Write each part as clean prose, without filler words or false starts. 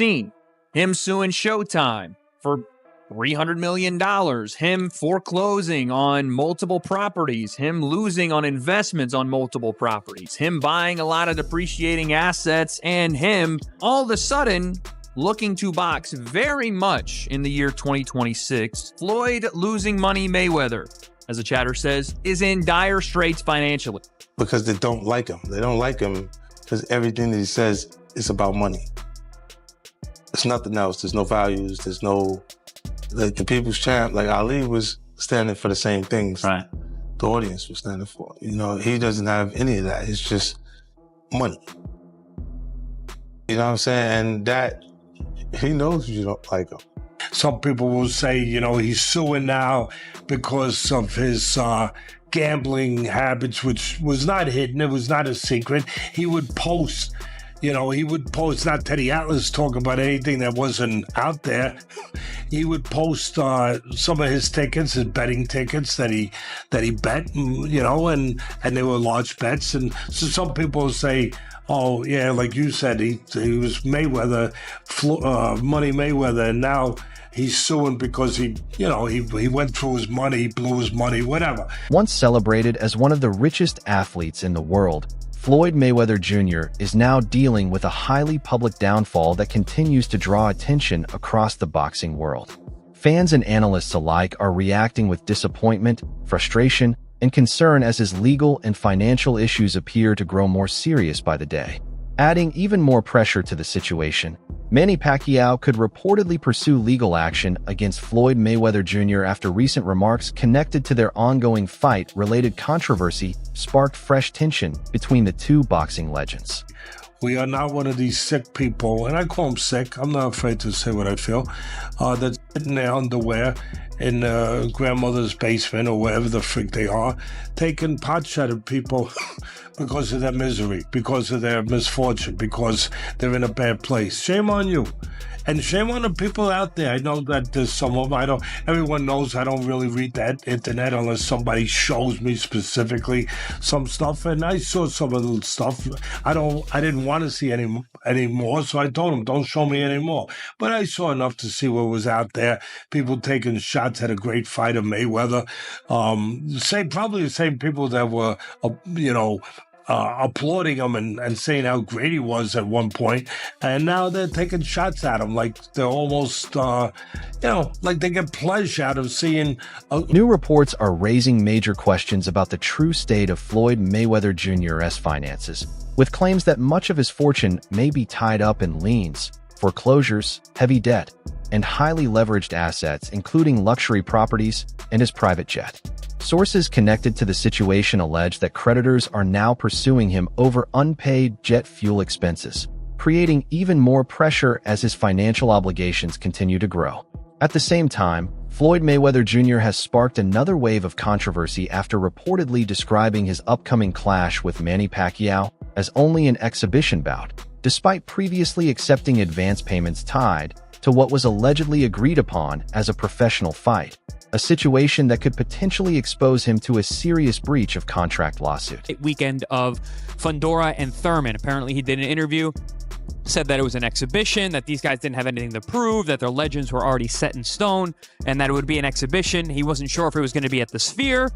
seen. Him suing Showtime for $300 million, him foreclosing on multiple properties, him losing on investments on multiple properties, him buying a lot of depreciating assets, and him all of a sudden looking to box very much in the year 2026. Floyd losing money Mayweather, as the chatter says, is in dire straits financially. Because they don't like him. They don't like him because everything that he says is about money. It's nothing else. There's no values. There's no... Like the people's champ, like Ali was standing for the same things. Right. The audience was standing for. You know, he doesn't have any of that. It's just money. You know what I'm saying? And that, he knows you don't like him. Some people will say, you know, he's suing now because of his gambling habits, which was not hidden. It was not a secret. He would post, not Teddy Atlas talking about anything that wasn't out there. He would post some of his tickets, his betting tickets that he bet, and they were large bets. And so some people say, oh yeah, like you said, he was Mayweather, Money Mayweather, and now he's suing because he went through his money, he blew his money, whatever. Once celebrated as one of the richest athletes in the world, Floyd Mayweather Jr. is now dealing with a highly public downfall that continues to draw attention across the boxing world. Fans and analysts alike are reacting with disappointment, frustration, and concern as his legal and financial issues appear to grow more serious by the day. Adding even more pressure to the situation, Manny Pacquiao could reportedly pursue legal action against Floyd Mayweather Jr. after recent remarks connected to their ongoing fight-related controversy sparked fresh tension between the two boxing legends. We are not one of these sick people, and I call them sick, I'm not afraid to say what I feel, that's in their underwear in grandmother's basement or wherever the freak they are, taking pot shot at people because of their misery, because of their misfortune, because they're in a bad place. Shame on you. And shame on the people out there. I know that there's some of them, everyone knows I don't really read that internet unless somebody shows me specifically some stuff. And I saw some of the stuff. I didn't want to see any more, so I told them, don't show me anymore. But I saw enough to see what was out there. People taking shots at a great fighter, Mayweather. Probably the same people that were, applauding him and saying how great he was at one point, and now they're taking shots at him like they're almost, like they get pleasure out of seeing. New reports are raising major questions about the true state of Floyd Mayweather Jr.'s finances, with claims that much of his fortune may be tied up in liens, foreclosures, heavy debt, and highly leveraged assets, including luxury properties and his private jet. Sources connected to the situation allege that creditors are now pursuing him over unpaid jet fuel expenses, creating even more pressure as his financial obligations continue to grow. At the same time, Floyd Mayweather Jr. has sparked another wave of controversy after reportedly describing his upcoming clash with Manny Pacquiao as only an exhibition bout, despite previously accepting advance payments tied to what was allegedly agreed upon as a professional fight, a situation that could potentially expose him to a serious breach of contract lawsuit. Weekend of Fundora and Thurman. Apparently he did an interview, said that it was an exhibition, that these guys didn't have anything to prove, that their legends were already set in stone, and that it would be an exhibition. He wasn't sure if it was going to be at the Sphere.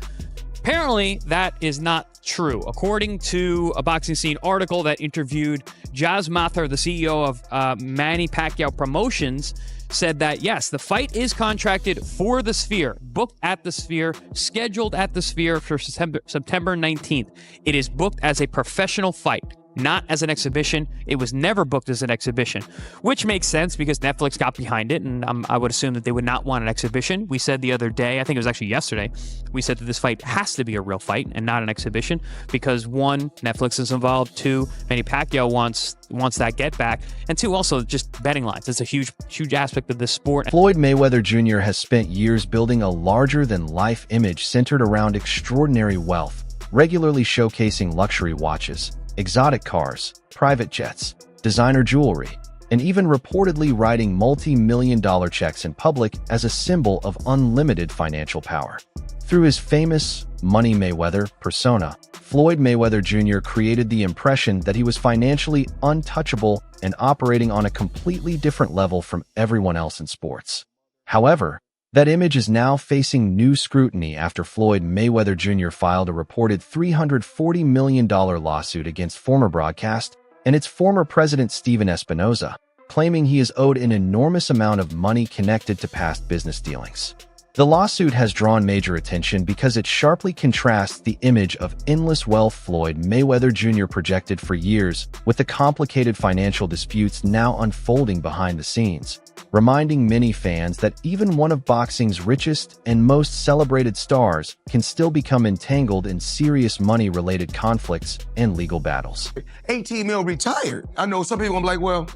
Apparently, that is not true. According to a Boxing Scene article that interviewed Jazz Mathur, the CEO of Manny Pacquiao Promotions, said that, yes, the fight is contracted for the Sphere, booked at the Sphere, scheduled at the Sphere for September 19th. It is booked as a professional fight, not as an exhibition. It was never booked as an exhibition, which makes sense because Netflix got behind it, and I would assume that they would not want an exhibition. We said the other day, I think it was actually yesterday, we said that this fight has to be a real fight and not an exhibition because, one, Netflix is involved, two, Manny Pacquiao wants that get back, and two, also just betting lines. It's a huge aspect of this sport. Floyd Mayweather Jr. has spent years building a larger-than-life image centered around extraordinary wealth, regularly showcasing luxury watches, exotic cars, private jets, designer jewelry, and even reportedly writing multi-million-dollar checks in public as a symbol of unlimited financial power. Through his famous Money Mayweather persona, Floyd Mayweather Jr. created the impression that he was financially untouchable and operating on a completely different level from everyone else in sports. However, that image is now facing new scrutiny after Floyd Mayweather Jr. filed a reported $340 million lawsuit against former broadcast and its former president Stephen Espinoza, claiming he is owed an enormous amount of money connected to past business dealings. The lawsuit has drawn major attention because it sharply contrasts the image of endless wealth Floyd Mayweather Jr. projected for years with the complicated financial disputes now unfolding behind the scenes, reminding many fans that even one of boxing's richest and most celebrated stars can still become entangled in serious money-related conflicts and legal battles. 18 mil retired. I know some people gonna be like, well,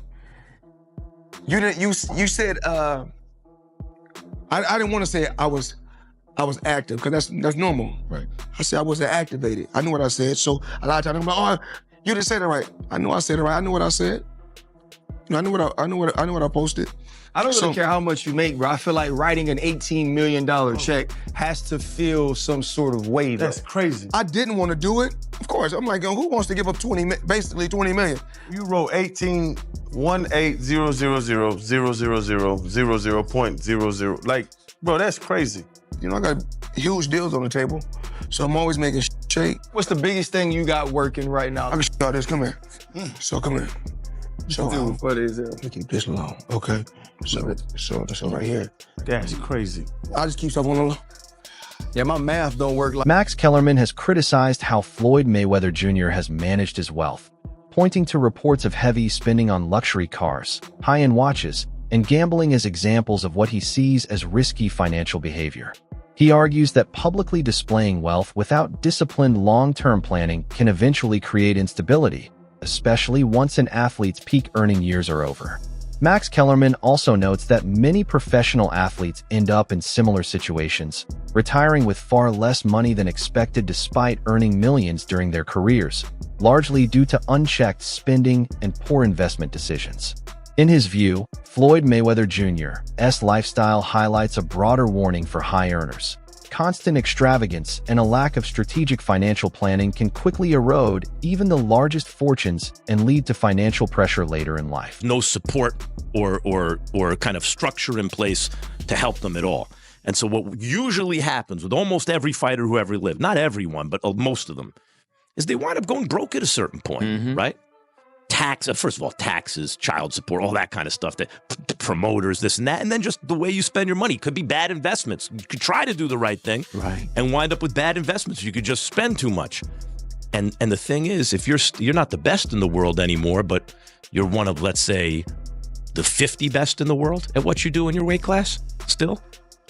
you said I didn't want to say I was active because that's normal. Right. I said I wasn't activated. I knew what I said. So a lot of times I'm like, oh, you didn't say that right. I know I said it right. I knew what I said. You know, I knew what I posted. I don't really care how much you make, bro. I feel like writing an $18 million check has to feel some sort of way. That's crazy. I didn't want to do it. Of course, I'm like, who wants to give up basically 20 million? You wrote 18,180,000,000.00. Like, bro, that's crazy. You know, I got huge deals on the table, so I'm always making shake. What's the biggest thing you got working right now? I can show this. Come here. So come here. So What is it? let me keep this alone. Okay. So right here. That's crazy. I just keep stuff on the low. Yeah, my math don't work like Max Kellerman has criticized how Floyd Mayweather Jr. has managed his wealth, pointing to reports of heavy spending on luxury cars, high-end watches, and gambling as examples of what he sees as risky financial behavior. He argues that publicly displaying wealth without disciplined long-term planning can eventually create instability, especially once an athlete's peak earning years are over. Max Kellerman also notes that many professional athletes end up in similar situations, retiring with far less money than expected despite earning millions during their careers, largely due to unchecked spending and poor investment decisions. In his view, Floyd Mayweather Jr.'s lifestyle highlights a broader warning for high earners. Constant extravagance and a lack of strategic financial planning can quickly erode even the largest fortunes and lead to financial pressure later in life. No support or kind of structure in place to help them at all. And so what usually happens with almost every fighter who ever lived, not everyone, but most of them, is they wind up going broke at a certain point, right? First of all, taxes, child support, all that kind of stuff, that promoters, this and that, and then just the way you spend your money. Could be bad investments. You could try to do the right thing and wind up with bad investments. You could just spend too much. And the thing is, if you're not the best in the world anymore, but you're one of, let's say, the 50 best in the world at what you do in your weight class, still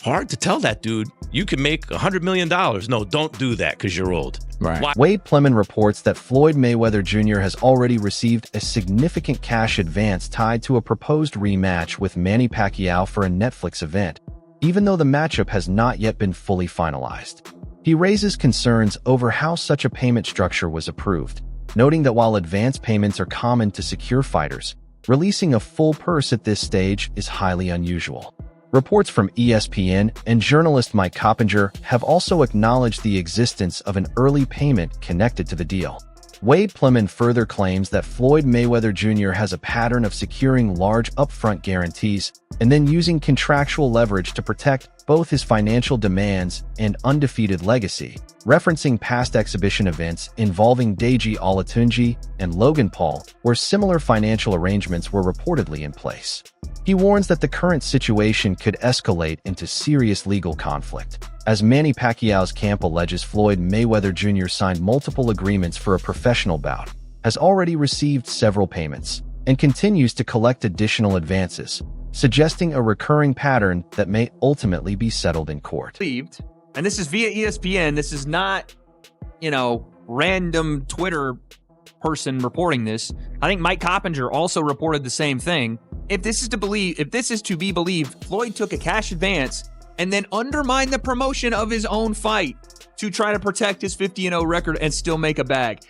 hard to tell that dude, you can make $100 million. No, don't do that because you're old. Right. Wade Plemon reports that Floyd Mayweather Jr. has already received a significant cash advance tied to a proposed rematch with Manny Pacquiao for a Netflix event, even though the matchup has not yet been fully finalized. He raises concerns over how such a payment structure was approved, noting that while advance payments are common to secure fighters, releasing a full purse at this stage is highly unusual. Reports from ESPN and journalist Mike Coppinger have also acknowledged the existence of an early payment connected to the deal. Wade Plemon further claims that Floyd Mayweather Jr. has a pattern of securing large upfront guarantees and then using contractual leverage to protect both his financial demands and undefeated legacy, referencing past exhibition events involving Deji Olatunji and Logan Paul, where similar financial arrangements were reportedly in place. He warns that the current situation could escalate into serious legal conflict, as Manny Pacquiao's camp alleges Floyd Mayweather Jr. signed multiple agreements for a professional bout, has already received several payments, and continues to collect additional advances, suggesting a recurring pattern that may ultimately be settled in court. And this is via ESPN. This is not, random Twitter person reporting this. I think Mike Coppinger also reported the same thing. If this is to be believed, Floyd took a cash advance and then undermined the promotion of his own fight to try to protect his 50-0 record and still make a bag.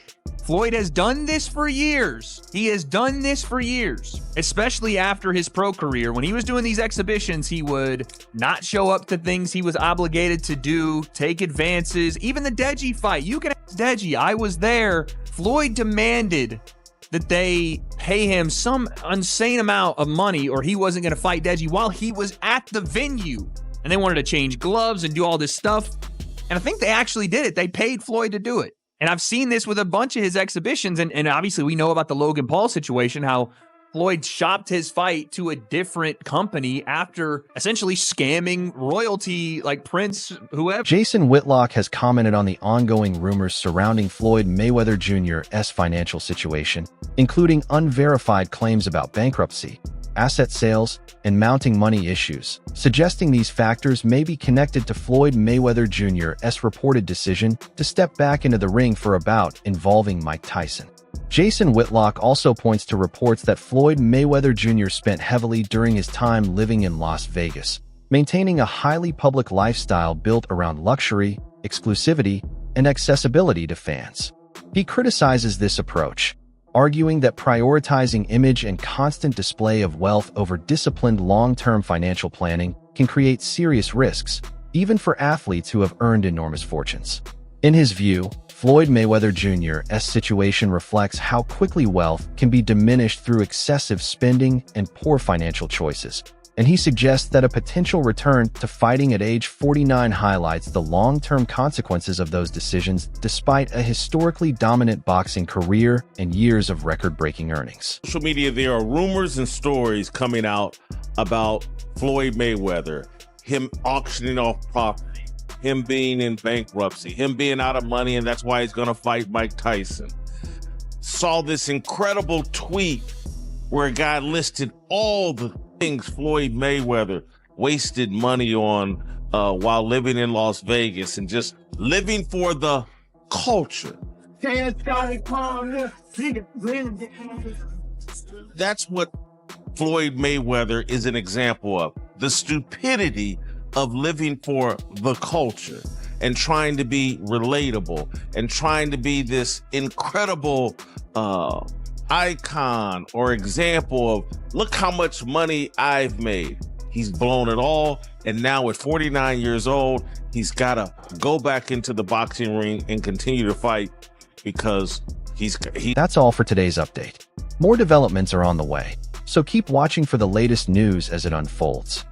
Floyd has done this for years. He has done this for years, especially after his pro career. When he was doing these exhibitions, he would not show up to things he was obligated to do, take advances. Even the Deji fight, you can ask Deji, I was there. Floyd demanded that they pay him some insane amount of money or he wasn't going to fight Deji while he was at the venue. And they wanted to change gloves and do all this stuff. And I think they actually did it. They paid Floyd to do it. And I've seen this with a bunch of his exhibitions. And obviously we know about the Logan Paul situation, how Floyd shopped his fight to a different company after essentially scamming royalty like Prince, whoever. Jason Whitlock has commented on the ongoing rumors surrounding Floyd Mayweather Jr.'s financial situation, including unverified claims about bankruptcy, asset sales, and mounting money issues, suggesting these factors may be connected to Floyd Mayweather Jr.'s reported decision to step back into the ring for a bout involving Mike Tyson. Jason Whitlock also points to reports that Floyd Mayweather Jr. spent heavily during his time living in Las Vegas, maintaining a highly public lifestyle built around luxury, exclusivity, and accessibility to fans. He criticizes this approach, arguing that prioritizing image and constant display of wealth over disciplined long-term financial planning can create serious risks, even for athletes who have earned enormous fortunes. In his view, Floyd Mayweather Jr.'s situation reflects how quickly wealth can be diminished through excessive spending and poor financial choices, and he suggests that a potential return to fighting at age 49 highlights the long-term consequences of those decisions despite a historically dominant boxing career and years of record-breaking earnings. Social media, there are rumors and stories coming out about Floyd Mayweather, him auctioning off property, him being in bankruptcy, him being out of money, and that's why he's going to fight Mike Tyson. Saw this incredible tweet where a guy listed all the things Floyd Mayweather wasted money on while living in Las Vegas and just living for the culture. That's what Floyd Mayweather is an example of. The stupidity of living for the culture and trying to be relatable and trying to be this incredible icon or example of, look how much money I've made. He's blown it all, and now at 49 years old, he's got to go back into the boxing ring and continue to fight because That's all for today's update. More developments are on the way, so keep watching for the latest news as it unfolds.